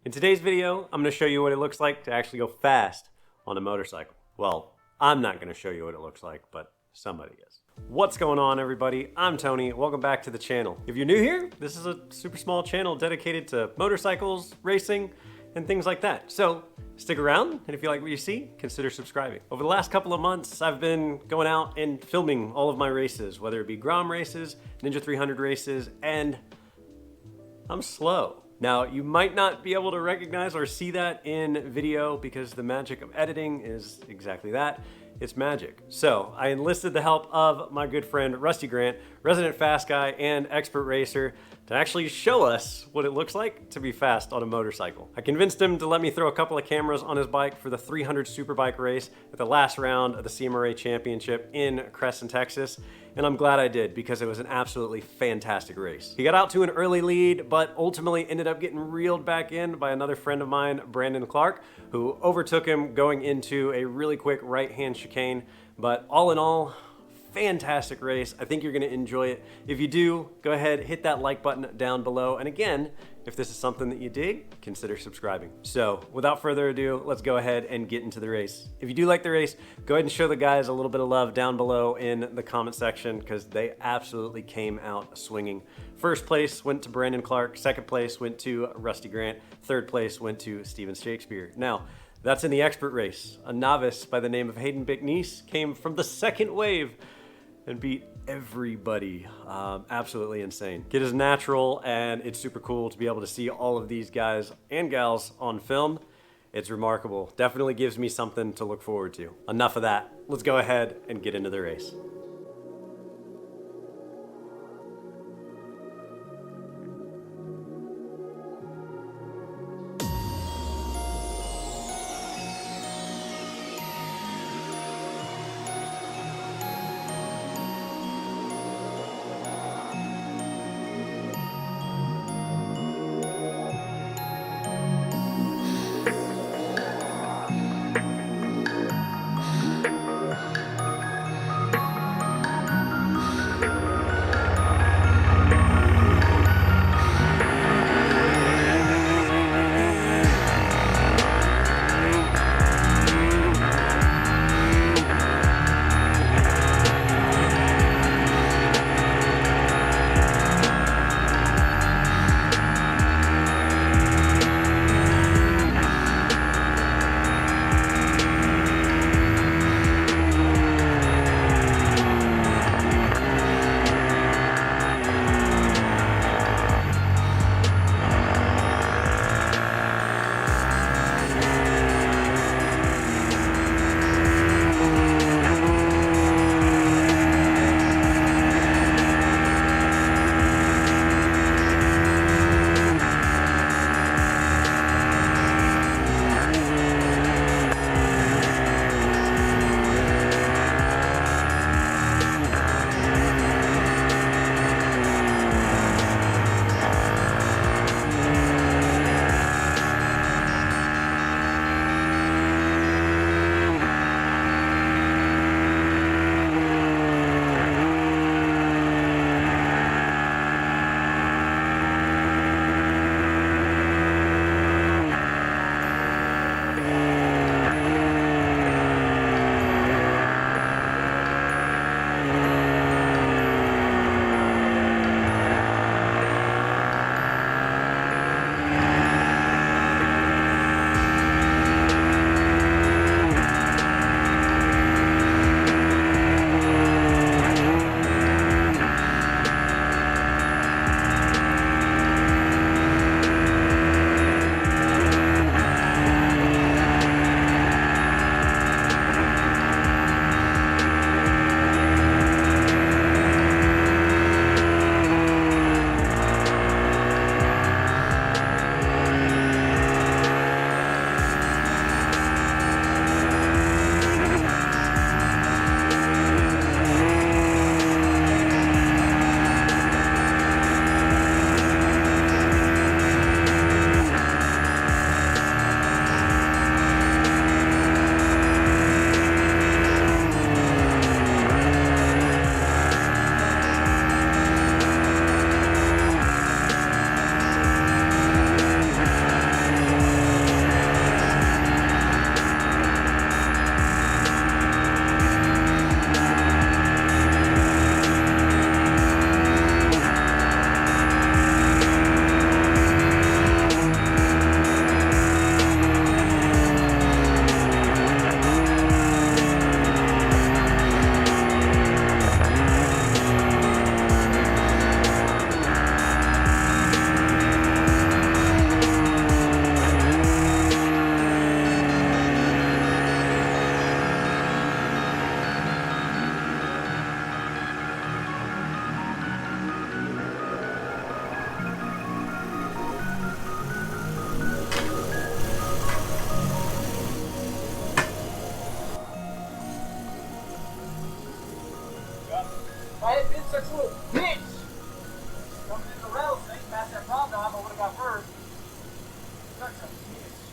In today's video, I'm going to show you what it looks like to actually go fast on a motorcycle. Well, I'm not going to show you what it looks like, but somebody is. What's going on, everybody? I'm Tony. Welcome back to the channel. If you're new here, this is a super small channel dedicated to motorcycles, racing, and things like that. So stick around, and if you like what you see, consider subscribing. Over the last couple of months, I've been going out and filming all of my races, whether it be Grom races, Ninja 300 races, and I'm slow. Now, you might not be able to recognize or see that in video because the magic of editing is exactly that. It's magic. So I enlisted the help of my good friend Rusty Grant, resident fast guy and expert racer, to actually show us what it looks like to be fast on a motorcycle. I convinced him to let me throw a couple of cameras on his bike for the 300 Superbike race at the last round of the CMRA Championship in Cresson, Texas. And I'm glad I did because it was an absolutely fantastic race. He got out to an early lead, but ultimately ended up getting reeled back in by another friend of mine, Brandon Clark, who overtook him going into a really quick right-hand chicane. But all in all, fantastic race. I think you're gonna enjoy it. If you do, go ahead, hit that like button down below. And again, if this is something that you dig, consider subscribing. So without further ado, let's go ahead and get into the race. If you do like the race, go ahead and show the guys a little bit of love down below in the comment section because they absolutely came out swinging. First place went to Brandon Clark. Second place went to Rusty Grant. Third place went to Steven Shakespeare. Now, that's in the expert race. A novice by the name of Hayden Bickniece came from the second wave and beat everybody. Absolutely insane. Kid is natural, and it's super cool to be able to see all of these guys and gals on film. It's remarkable. Definitely gives me something to look forward to. Enough of that. Let's go ahead and get into the race. Start up.